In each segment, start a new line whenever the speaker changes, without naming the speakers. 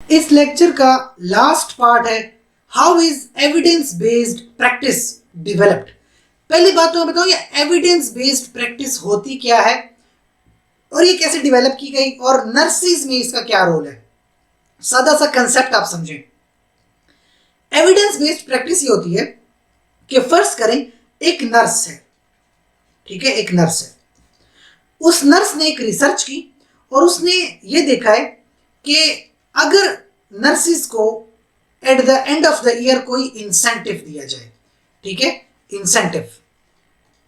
इस लेक्चर का last part है how is evidence based practice developed. पहली बात तो मैं बताऊं ये एविडेंस बेस्ड प्रैक्टिस होती क्या है और ये कैसे डेवलप की गई और नर्सिस में इसका क्या रोल है। सादा सा कंसेप्ट आप समझें। एविडेंस बेस्ड प्रैक्टिस ये होती है कि फर्ज करें एक नर्स है, ठीक है, एक नर्स है। उस नर्स ने एक रिसर्च की और उसने ये देखा है कि अगर नर्सिस को at the end of the year कोई इंसेंटिव दिया जाए, ठीक है, इंसेंटिव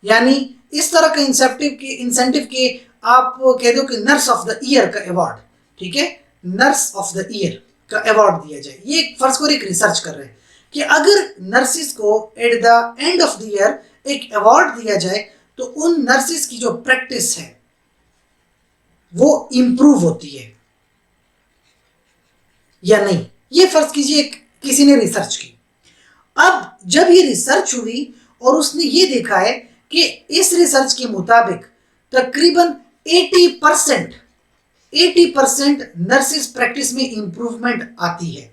यानी इस तरह का इंसेंटिव के आप कह दो कि नर्स ऑफ द ईयर का अवार्ड, ठीक है, नर्स ऑफ द ईयर का अवार्ड दिया जाए। ये फर्ज को एक रिसर्च कर रहे हैं कि अगर नर्सिस को at the end of the year एक अवार्ड दिया जाए तो उन नर्सिस की जो प्रैक्टिस है वो इंप्रूव होती है या नहीं। ये फर्ज कीजिए किसी ने रिसर्च की। अब जब ये रिसर्च हुई और उसने ये देखा है कि इस रिसर्च के मुताबिक तकरीबन 80% नर्सिस प्रैक्टिस में इंप्रूवमेंट आती है।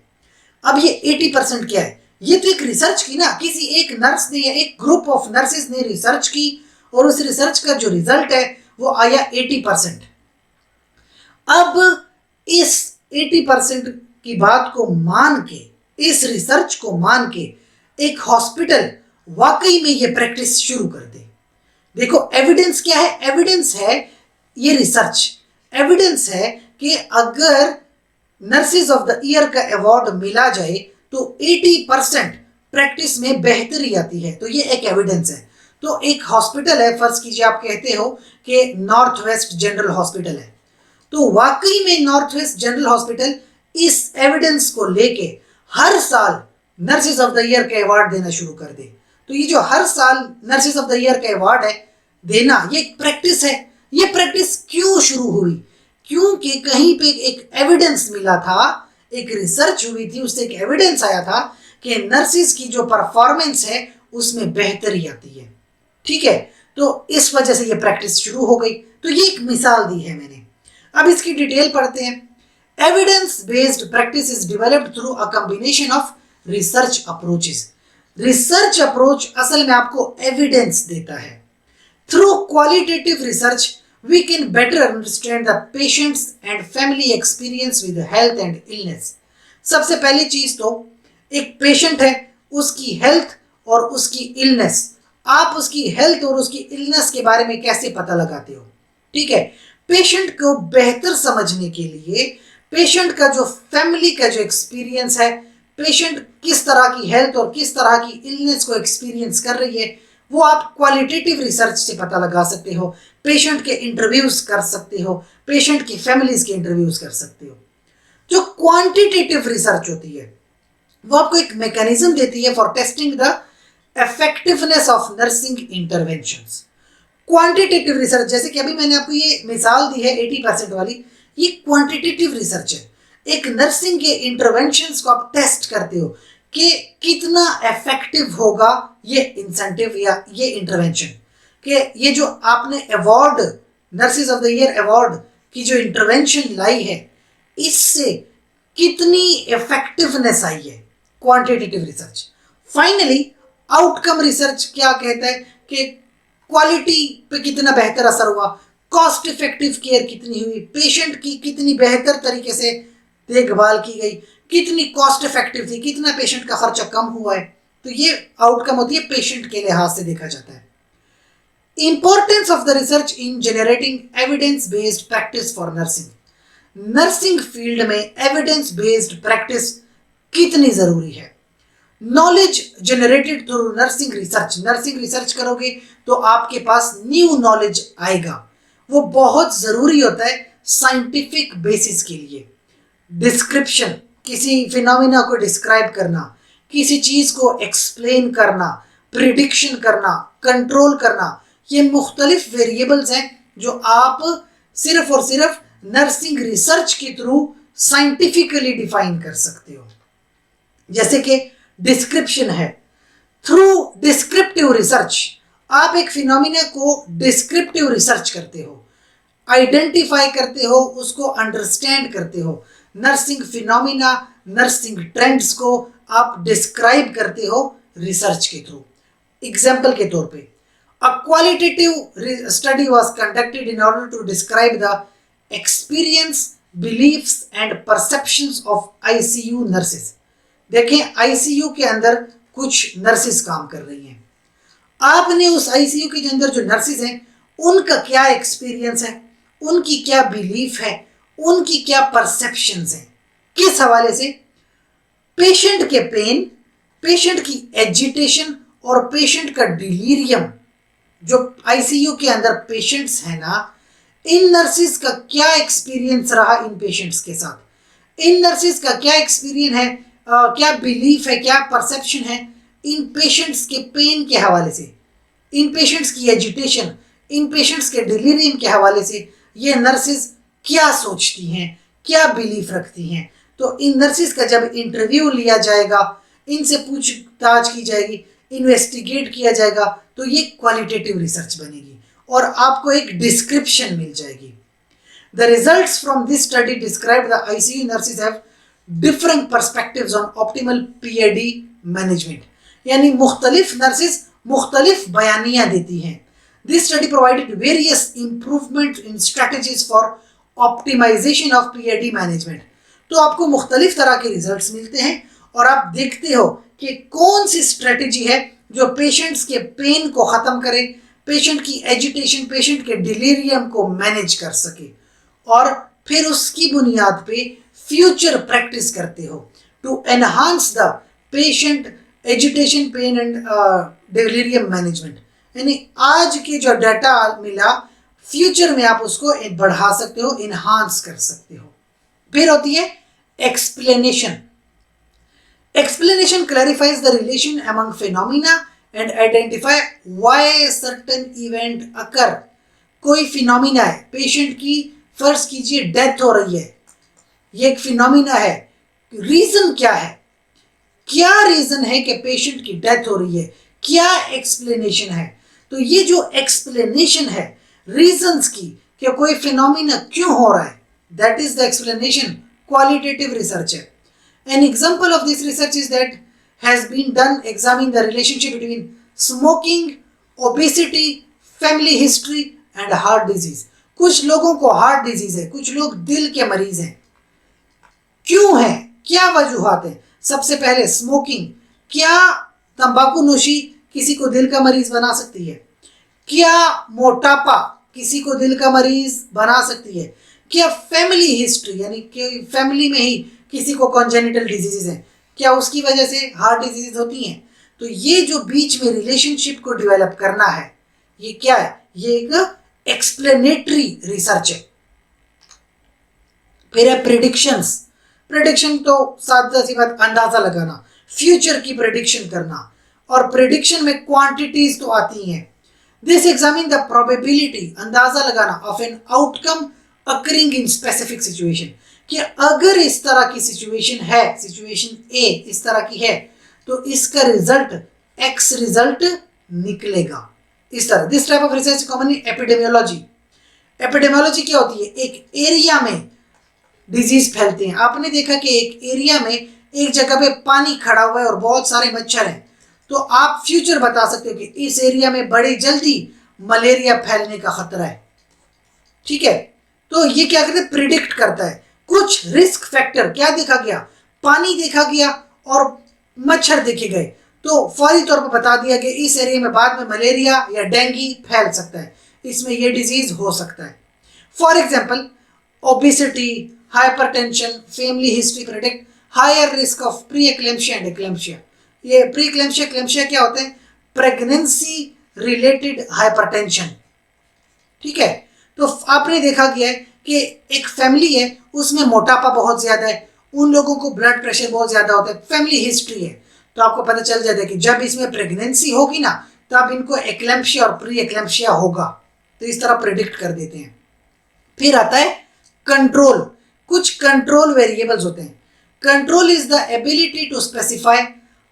अब ये 80% क्या है? ये तो एक रिसर्च की ना, किसी एक नर्स ने या एक ग्रुप ऑफ नर्सिस ने रिसर्च की और उस रिसर्च का जो रिजल्ट है वो आया 80%। अब इस 80% की बात को मान के, इस रिसर्च को मान के एक हॉस्पिटल वाकई में ये प्रैक्टिस शुरू कर दे। देखो एविडेंस क्या है? एविडेंस है ये रिसर्च, एविडेंस है कि अगर नर्सिस ऑफ द ईयर का अवार्ड मिला जाए तो 80% प्रैक्टिस में बेहतरी आती है। तो ये एक एविडेंस है। तो एक हॉस्पिटल है, फर्ज कीजिए आप कहते हो कि नॉर्थ वेस्ट जनरल हॉस्पिटल है, तो वाकई में नॉर्थ वेस्ट जनरल हॉस्पिटल इस एविडेंस को लेके हर साल नर्सिस ऑफ द ईयर का अवार्ड देना शुरू कर दे। तो ये जो हर साल नर्सिस ऑफ द ईयर का अवार्ड है देना, ये एक प्रैक्टिस है। ये प्रैक्टिस क्यों शुरू हुई? क्योंकि कहीं पे एक एविडेंस मिला था, एक रिसर्च हुई थी, उससे एक एविडेंस आया था कि नर्सिस की जो परफॉर्मेंस है उसमें बेहतरी आती है, ठीक है। तो इस वजह से ये प्रैक्टिस शुरू हो गई। तो ये एक मिसाल दी है मैंने। अब इसकी डिटेल पढ़ते हैं। Evidence based practice is developed through a combination of research approaches. Research approach असल में आपको एविडेंस देता है। Through qualitative research we can better understand the patient's and family experience with health and illness। सबसे पहली चीज तो एक पेशेंट है, उसकी हेल्थ और उसकी इलनेस, आप उसकी हेल्थ और उसकी इलनेस के बारे में कैसे पता लगाते हो, ठीक है। पेशेंट को बेहतर समझने के लिए पेशेंट का जो फैमिली का जो एक्सपीरियंस है, पेशेंट किस तरह की हेल्थ और किस तरह की इलनेस को एक्सपीरियंस कर रही है, वो आप क्वालिटेटिव रिसर्च से पता लगा सकते हो। पेशेंट के इंटरव्यूज कर सकते हो, पेशेंट की फैमिलीज के इंटरव्यूज कर सकते हो। जो क्वांटिटेटिव रिसर्च होती है वो आपको एक मैकेनिज्म देती है for testing the effectiveness of nursing interventions. Quantitative research, जैसे कि अभी मैंने आपको ये मिसाल दी है 80% वाली, ये क्वांटिटेटिव रिसर्च है। एक नर्सिंग के इंटरवेंशंस को आप टेस्ट करते हो कि कितना इफेक्टिव होगा ये इंसेंटिव या ये इंटरवेंशन, कि ये जो आपने award nurses of the year award की जो इंटरवेंशन लाई है इससे कितनी इफेक्टिवनेस आई है। Quantitative research. Finally outcome research क्या कहता है कि क्वालिटी पे कितना बेहतर असर हुआ, कॉस्ट इफेक्टिव केयर कितनी हुई, पेशेंट की कितनी बेहतर तरीके से देखभाल की गई, कितनी कॉस्ट इफेक्टिव थी, कितना पेशेंट का खर्चा कम हुआ है। तो ये आउटकम होती है पेशेंट के लिहाज से देखा जाता है। Importance of the research in generating evidence based practice for nursing. Nursing field में एविडेंस बेस्ड प्रैक्टिस कितनी जरूरी है। Knowledge generated through nursing research, nursing research करोगे तो आपके पास न्यू नॉलेज आएगा, वो बहुत जरूरी होता है साइंटिफिक बेसिस के लिए। डिस्क्रिप्शन, किसी फिनोमिना को डिस्क्राइब करना, किसी चीज को एक्सप्लेन करना, प्रिडिक्शन करना, कंट्रोल करना, ये मुख्तलिफ वेरिएबल्स हैं जो आप सिर्फ और सिर्फ नर्सिंग रिसर्च के थ्रू साइंटिफिकली डिफाइन कर सकते हो। जैसे कि डिस्क्रिप्शन है, थ्रू डिस्क्रिप्टिव रिसर्च आप एक फिनोमिना को डिस्क्रिप्टिव रिसर्च करते हो, आइडेंटिफाई करते हो, उसको अंडरस्टैंड करते हो। नर्सिंग फिनोमिना, नर्सिंग ट्रेंड्स को आप डिस्क्राइब करते हो रिसर्च के थ्रू। एग्जाम्पल के तौर पे, a qualitative study was conducted in order to describe the experience, beliefs and perceptions of ICU nurses. देखें, आईसीयू के अंदर कुछ नर्सेस काम कर रही हैं। आपने उस आईसीयू के अंदर जो नर्सेस हैं उनका क्या एक्सपीरियंस है, उनकी क्या बिलीफ है, उनकी क्या परसेप्शंस हैं, किस हवाले से, पेशेंट के पेन, पेशेंट की एजिटेशन और पेशेंट का डिलीरियम। जो आईसीयू के अंदर पेशेंट्स हैं ना, इन नर्सिस का क्या एक्सपीरियंस रहा इन पेशेंट्स के साथ, इन नर्सिस का क्या एक्सपीरियंस है, क्या बिलीफ है, क्या परसेप्शन है इन पेशेंट्स के पेन के हवाले से, इन पेशेंट्स की एजिटेशन, इन पेशेंट्स के डिलीरियम के हवाले से ये नर्सिस क्या सोचती हैं, क्या बिलीफ रखती हैं। तो इन नर्सिस का जब इंटरव्यू लिया जाएगा, इनसे पूछताछ की जाएगी, इन्वेस्टिगेट किया जाएगा, तो ये क्वालिटेटिव रिसर्च बनेगी और आपको एक डिस्क्रिप्शन मिल जाएगी। The results from this study described the ICU nurses have different perspectives on optimal PID management. यानी मुख्तलिफ नर्सेस मुख्तलिफ बयानियां देती हैं। This study provided various improvement in strategies for optimization of PID management. तो आपको मुख्तलिफ तरह के रिजल्ट्स मिलते हैं और आप देखते हो कि कौन सी स्ट्रेटेजी है जो पेशेंट्स के पेन को ख़त्म करे, पेशेंट की एजिटेशन, पेशेंट के डिलीरियम को मैनेज कर सके और फिर उसकी बुनियाद पे फ्यूचर प्रैक्टिस करते हो to enhance the patient agitation, pain and delirium management. यानी आज के जो डाटा मिला, फ्यूचर में आप उसको बढ़ा सकते हो, इनहांस कर सकते हो। फिर होती है explanation. Explanation clarifies the relation among phenomena and identify why certain event occur. कोई फिनोमिना है, पेशेंट की फर्ज कीजिए डेथ हो रही है, ये एक फिनोमिना है, रीजन क्या है, क्या रीजन है कि पेशेंट की डेथ हो रही है, क्या एक्सप्लेनेशन है। तो ये जो एक्सप्लेनेशन है रीजंस की कि कोई फिनोमिना क्यों हो रहा है, that is the explanation, qualitative research है। An example of this research is that has been done examining the relationship between smoking, obesity, family history and heart disease. कुछ लोगों को हार्ट डिजीज है, कुछ लोग दिल के मरीज हैं, क्यों है, क्या वजूहात है। सबसे पहले स्मोकिंग, क्या तंबाकू नोशी किसी को दिल का मरीज बना सकती है, क्या मोटापा किसी को दिल का मरीज बना सकती है, क्या फैमिली हिस्ट्री यानी कि फैमिली में ही किसी को कॉन्जेनिटल डिजीजेज हैं, क्या उसकी वजह से हार्ट डिजीज होती हैं। तो ये जो बीच में रिलेशनशिप को डेवलप करना है, ये क्या है, ये एक एक्सप्लेनेटरी रिसर्च है। फिर है प्रेडिक्शंस। प्रेडिक्शन तो सादा सी बात, अंदाजा लगाना, फ्यूचर की प्रेडिक्शन करना, और प्रेडिक्शन में क्वांटिटीज तो आती हैं। दिस एग्जामिन द प्रोबेबिलिटी, अंदाजा लगाना, of an outcome occurring in specific situation, कि अगर इस तरह की सिचुएशन है, सिचुएशन ए इस तरह की है, तो इसका रिजल्ट एक्स रिजल्ट निकलेगा इस तरह। This type of research common in epidemiology. Epidemiology क्या होती है, एक एरिया में डिजीज फैलते हैं। आपने देखा कि एक एरिया में एक जगह पे पानी खड़ा हुआ है और बहुत सारे मच्छर हैं, तो आप फ्यूचर बता सकते हो कि इस एरिया में बड़ी जल्दी मलेरिया फैलने का खतरा है। ठीक है, तो ये क्या करते हैं, प्रिडिक्ट करता है। कुछ रिस्क फैक्टर क्या देखा गया, पानी देखा गया और मच्छर देखे गए, तो फौरी तौर पर बता दिया कि इस एरिया में बाद में मलेरिया या डेंगू फैल सकता है, इसमें ये डिजीज हो सकता है। For example obesity, hypertension, family history predict higher risk of pre eclampsia and eclampsia. ये प्री एक्लेम्शिया, एक्लेम्शिया क्या होते हैं, प्रेगनेंसी रिलेटेड हाइपरटेंशन। ठीक है, तो आपने देखा गया है कि एक फैमिली है, उसमें मोटापा बहुत ज्यादा है, उन लोगों को ब्लड प्रेशर बहुत ज्यादा होता है, फैमिली हिस्ट्री है, तो आपको पता चल जाता है कि जब इसमें प्रेगनेंसी होगी ना, तब इनको एक्लेम्शिया और प्री एक्लेम्शिया होगा। तो इस तरह प्रेडिक्ट कर देते हैं। फिर आता है कंट्रोल। कुछ कंट्रोल वेरिएबल्स होते हैं। Control is the ability to specify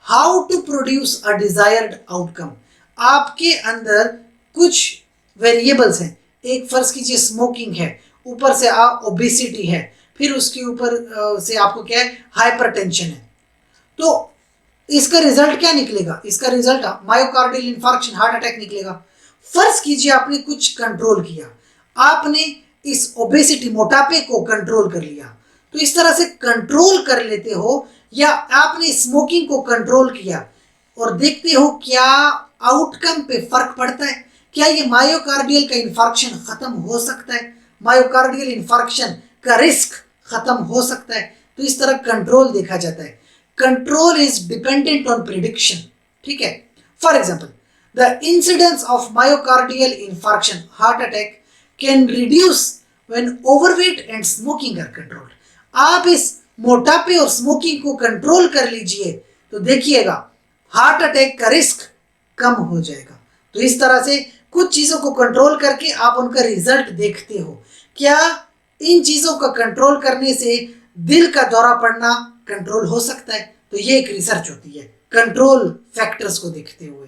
how to produce a desired outcome. आपके अंदर कुछ वेरिएबल्स हैं, एक फर्ज कीजिए स्मोकिंग है, ऊपर से ओबेसिटी है, फिर उसके ऊपर से आपको क्या है, हाइपरटेंशन है। तो इसका रिजल्ट क्या निकलेगा, इसका result myocardial infarction, heart attack निकलेगा। फर्ज कीजिए आपने कुछ कंट्रोल किया, आपने इस ओबेसिटी, मोटापे को कंट्रोल कर लिया। तो इस तरह से कंट्रोल कर लेते हो, या आपने स्मोकिंग को कंट्रोल किया और देखते हो क्या आउटकम पे फर्क पड़ता है, क्या ये मायोकार्डियल का इंफार्क्शन खत्म हो सकता है, मायोकार्डियल इंफार्क्शन का रिस्क खत्म हो सकता है। तो इस तरह कंट्रोल देखा जाता है। Control is dependent on prediction, ठीक है। For example, the incidence of myocardial infarction, heart attack, can reduce when overweight and smoking are controlled. आप इस मोटापे और स्मोकिंग को कंट्रोल कर लीजिए तो देखिएगा हार्ट अटैक का रिस्क कम हो जाएगा। तो इस तरह से कुछ चीजों को कंट्रोल करके आप उनका रिजल्ट देखते हो। क्या इन चीजों का कंट्रोल करने से दिल का दौरा पड़ना कंट्रोल हो सकता है? तो ये एक रिसर्च होती है कंट्रोल फैक्टर्स को देखते हुए।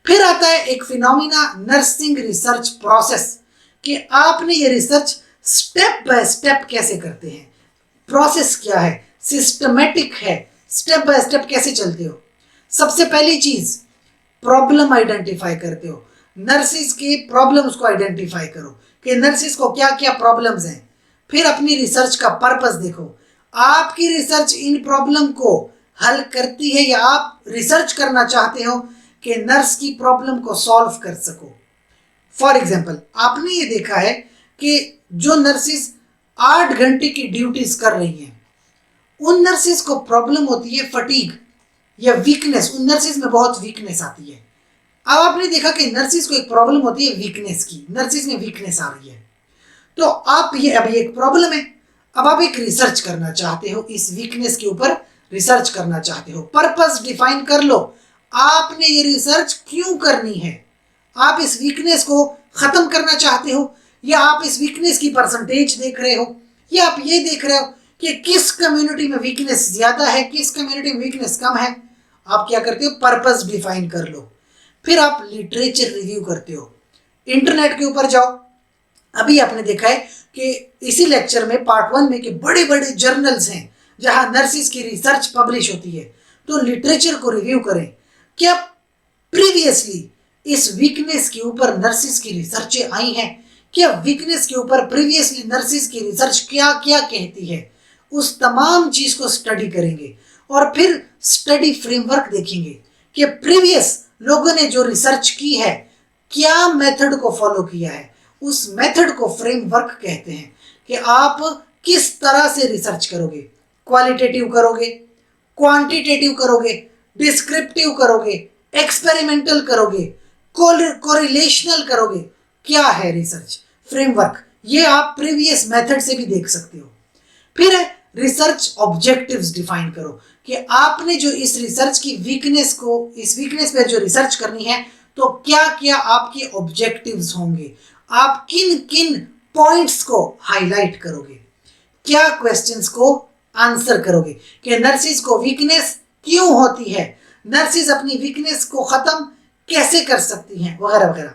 फिर आता है एक फिनोमिना, नर्सिंग रिसर्च प्रोसेस, कि आपने ये रिसर्च स्टेप बाय स्टेप कैसे करते हैं, प्रोसेस क्या है, सिस्टमेटिक है, स्टेप बाय स्टेप कैसे चलते हो। सबसे पहली चीज, प्रॉब्लम आइडेंटिफाई करते हो। नर्सिस के प्रॉब्लम्स को आइडेंटिफाई करो कि नर्सिस को क्या क्या प्रॉब्लम्स हैं। फिर अपनी रिसर्च का पर्पस देखो, आपकी रिसर्च इन प्रॉब्लम को हल करती है या आप रिसर्च करना चाहते हो कि नर्स की प्रॉब्लम को सॉल्व कर सको। फॉर एग्जाम्पल, आपने ये देखा है कि जो नर्सिस 8 घंटे की ड्यूटीज कर रही हैं, उन नर्सिस को प्रॉब्लम होती है फटीग या वीकनेस, उन नर्सिस में बहुत वीकनेस आती है। अब आपने देखा कि नर्सिस को एक प्रॉब्लम होती है वीकनेस की, नर्सिस में वीकनेस आ रही है, तो आप ये अभी एक प्रॉब्लम है, अब आप एक रिसर्च करना चाहते हो, इस वीकनेस के ऊपर रिसर्च करना चाहते हो। पर्पस डिफाइन कर लो, आपने ये रिसर्च क्यों करनी है। आप इस वीकनेस को खत्म करना चाहते हो, या आप इस वीकनेस की परसेंटेज देख रहे हो, या आप ये देख रहे हो कि किस कम्युनिटी में वीकनेस ज्यादा है, किस कम्युनिटी में वीकनेस कम है। आप क्या करते हो, पर्पस डिफाइन कर लो। फिर आप लिटरेचर रिव्यू करते हो, इंटरनेट के ऊपर जाओ। अभी आपने देखा है कि इसी लेक्चर में पार्ट 1 में कि बड़े बड़े जर्नल्स हैं जहां नर्सिस की रिसर्च पब्लिश होती है। तो लिटरेचर को रिव्यू करें, क्या प्रीवियसली इस वीकनेस के ऊपर नर्सिस की रिसर्चें आई हैं, क्या वीकनेस के ऊपर प्रीवियसली नर्सिस की रिसर्च क्या क्या कहती है। उस तमाम चीज को स्टडी करेंगे और फिर स्टडी फ्रेमवर्क देखेंगे कि प्रीवियस लोगों ने जो रिसर्च की है क्या मेथड को फॉलो किया है। उस मेथड को फ्रेमवर्क कहते हैं कि आप किस तरह से रिसर्च करोगे, क्वालिटेटिव करोगे, क्वांटिटेटिव करोगे, डिस्क्रिप्टिव करोगे, एक्सपेरिमेंटल करोगे, कोरिलेशनल करोगे। क्या है रिसर्च फ्रेमवर्क, ये आप प्रीवियस मेथड से भी देख सकते हो। फिर है रिसर्च ऑब्जेक्टिव्स डिफाइन करो कि आपने जो इस रिसर्च की वीकनेस को, इस वीकनेस पे जो रिसर्च करनी है, तो क्या क्या आपके ऑब्जेक्टिव्स होंगे, आप किन किन पॉइंट्स को हाईलाइट करोगे, क्या क्वेश्चंस को आंसर करोगे कि नर्सिस को वीकनेस क्यों होती है, नर्सिस अपनी वीकनेस को खत्म कैसे कर सकती हैं, वगैरह वगैरह।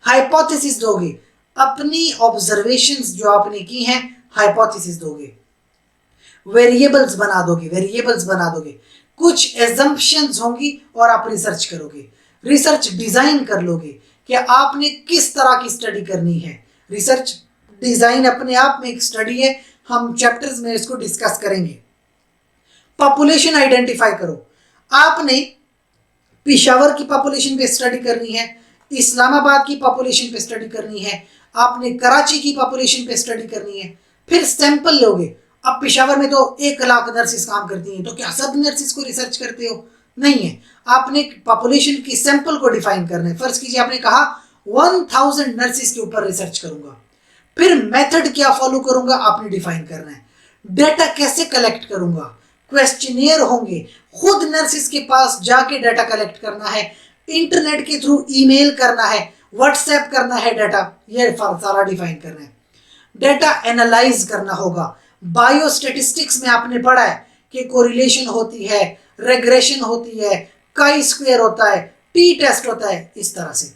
हाइपोथेसिस दोगे, अपनी ऑब्जर्वेशंस जो आपने की हैं हाइपोथेसिस दोगे, वेरिएबल्स बना दोगे, कुछ एजम्पशंस होंगी और आप रिसर्च करोगे, रिसर्च डिजाइन कर लोगे कि आपने किस तरह की स्टडी करनी है। रिसर्च डिजाइन अपने आप में एक स्टडी है, हम चैप्टर्स में इसको डिस्कस करेंगे। पॉपुलेशन आइडेंटिफाई करो, आपने पिशावर की पॉपुलेशन पे स्टडी करनी है, इस्लामाबाद की पॉपुलेशन पे स्टडी करनी है, आपने कराची की पॉपुलेशन पे स्टडी करनी है। फिर सैंपल लोगे, अब पिशावर में तो 1 लाख नर्सिस काम करती हैं, तो क्या सब नर्सिस को रिसर्च करते हो? नहीं है, आपने पॉपुलेशन की सैंपल को डिफाइन करना है। फर्ज कीजिए आपने कहा 1000 नर्सिस के ऊपर रिसर्च करूंगा, फिर मेथड क्या फॉलो करूंगा आपने डिफाइन करना है। डेटा कैसे कलेक्ट करूंगा, क्वेश्चनियर होंगे, खुद नर्सिस के पास जाके डाटा कलेक्ट करना है, इंटरनेट के थ्रू ईमेल करना है, व्हाट्सएप करना है, डाटा ये सारा डिफाइन करना है। डेटा एनालाइज करना होगा, बायोस्टैटिस्टिक्स में आपने पढ़ा है कि कोरिलेशन होती है, रेग्रेशन होती है, काई स्क्वायर होता है, टी टेस्ट होता है। इस तरह से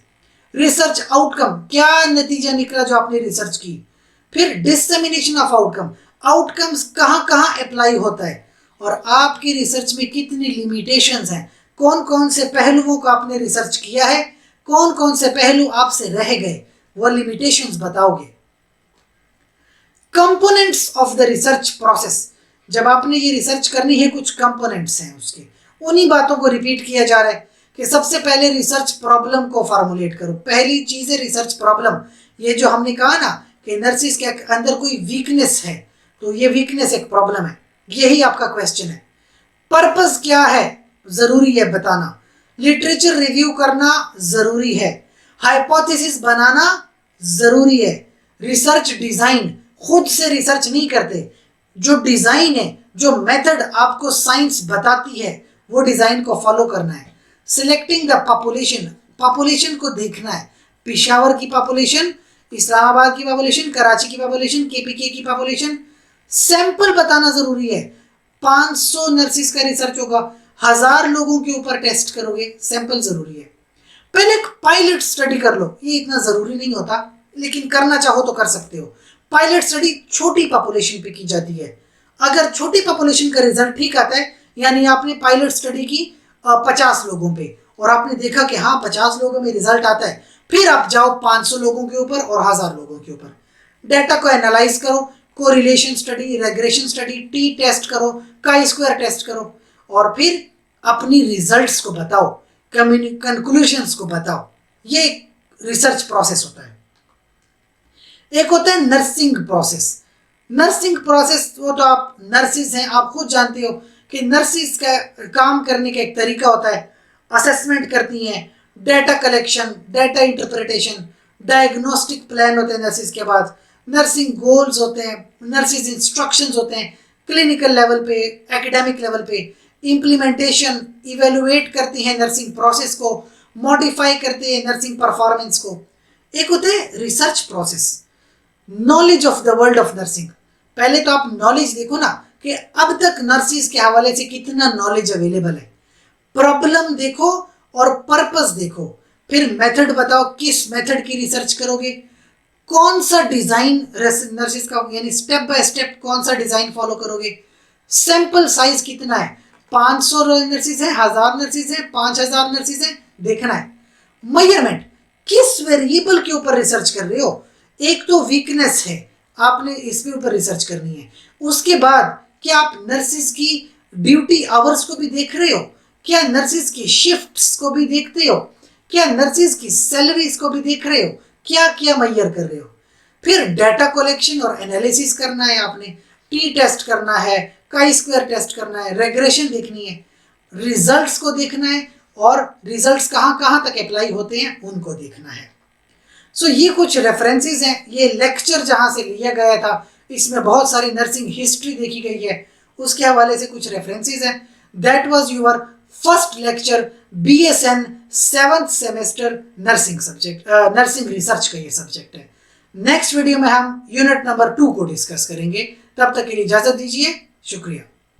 रिसर्च आउटकम, क्या नतीजा निकला जो आपने रिसर्च की। फिर डिसेमिनेशन ऑफ आउटकम, आउटकम्स कहाँ कहाँ अप्लाई होता है और आपकी रिसर्च में कितनी लिमिटेशंस हैं, कौन कौन से पहलुओं को आपने रिसर्च किया है, कौन कौन से पहलू आपसे रह गए, वो लिमिटेशंस बताओगे। Components of the research process, जब आपने ये रिसर्च करनी है कुछ कंपोनेंट्स हैं उसके, उन्हीं बातों को रिपीट किया जा रहा है कि सबसे पहले रिसर्च प्रॉब्लम को फॉर्मुलेट करो। पहली चीज है रिसर्च प्रॉब्लम। ये जो हमने कहा ना कि नर्सिस के अंदर कोई वीकनेस है, तो ये वीकनेस एक प्रॉब्लम है, यही आपका क्वेश्चन है। पर्पस क्या है, जरूरी है बताना। लिटरेचर रिव्यू करना जरूरी है। हाइपोथेसिस बनाना जरूरी है। रिसर्च डिजाइन, खुद से रिसर्च नहीं करते, जो डिजाइन है, जो मेथड आपको साइंस बताती है, वो डिजाइन को फॉलो करना है। सिलेक्टिंग द पॉपुलेशन, पॉपुलेशन को देखना है, पेशावर की पॉपुलेशन, इस्लामाबाद की पॉपुलेशन, कराची की पॉपुलेशन, केपीके की पॉपुलेशन। सैंपल बताना जरूरी है। 500 नर्सिस का रिसर्च होगा, 1000 लोगों के ऊपर टेस्ट करोगे, सैंपल जरूरी है। पहले एक पायलट स्टडी कर लो, ये इतना जरूरी नहीं होता, लेकिन करना चाहो तो कर सकते हो। पायलट स्टडी छोटी पॉपुलेशन पे की जाती है। अगर छोटी पॉपुलेशन का रिजल्ट ठीक आता है, यानी आपने पायलट स्टडी की 50 लोगों पे और आपने देखा कि हाँ 50 लोगों में रिजल्ट आता है, फिर आप जाओ 500 लोगों के ऊपर और 1000 लोगों के ऊपर। डेटा को एनालाइज करो, correlation study, regression study, T test करो, काई स्क्वायर टेस्ट करो और फिर अपनी रिजल्ट्स को बताओ, कंक्लूजन्स को बताओ। ये रिसर्च प्रोसेस होता है। एक होता है नर्सिंग प्रोसेस। नर्सिंग प्रोसेस, वो तो आप नर्सिस हैं, आप खुद जानते हो कि नर्सिस का काम करने का एक तरीका होता है। असेसमेंट करती हैं, data collection, data interpretation, diagnostic plan होते हैं नर्सिस के बाद, नर्सिंग गोल्स होते हैं, नर्सिस इंस्ट्रक्शंस होते हैं क्लिनिकल लेवल पे, एकेडमिक लेवल पे, इम्प्लीमेंटेशन, इवेलुएट करती हैं नर्सिंग प्रोसेस को, मॉडिफाई करते हैं नर्सिंग परफॉर्मेंस को। एक होता है research process, knowledge of the world of nursing. पहले तो आप नॉलेज देखो ना कि अब तक नर्सिस के हवाले से कितना नॉलेज अवेलेबल है। प्रॉब्लम देखो और पर्पस देखो, फिर मेथड बताओ, किस मेथड की रिसर्च करोगे, कौन सा डिजाइन नर्सिस का, यानी स्टेप बाय स्टेप कौन सा डिजाइन फॉलो करोगे। सैंपल साइज कितना है, 500 नर्सिस है, 1000 नर्सिस है, 5000 नर्सिस है, देखना है। मेजरमेंट, किस वेरिएबल के ऊपर रिसर्च कर रहे हो। एक तो वीकनेस है, आपने इसके ऊपर रिसर्च करनी है। उसके बाद क्या आप नर्सिस की ड्यूटी आवर्स को भी देख रहे हो, क्या नर्सिस की शिफ्ट्स को भी देखते हो, क्या नर्सिस की सैलरीज को भी देख रहे हो, क्या क्या मैयर कर रहे हो। फिर डाटा कलेक्शन और एनालिसिस करना है आपने, टी टेस्ट करना है, काई स्क्वायर टेस्ट करना है, रेग्रेशन देखनी है, रिजल्ट्स को देखना है और रिजल्ट्स कहाँ कहाँ तक अप्लाई होते हैं उनको देखना है। सो ये कुछ रेफरेंसेस हैं। ये लेक्चर जहाँ से लिया गया था, इसमें बहुत सारी नर्सिंग हिस्ट्री देखी गई है, उसके हवाले से कुछ रेफरेंसेस हैं। That was your first lecture, BSN 7th semester nursing subject, nursing research का ये सब्जेक्ट है। नेक्स्ट वीडियो में हम यूनिट नंबर 2 को डिस्कस करेंगे। तब तक के लिए इजाजत दीजिए, शुक्रिया।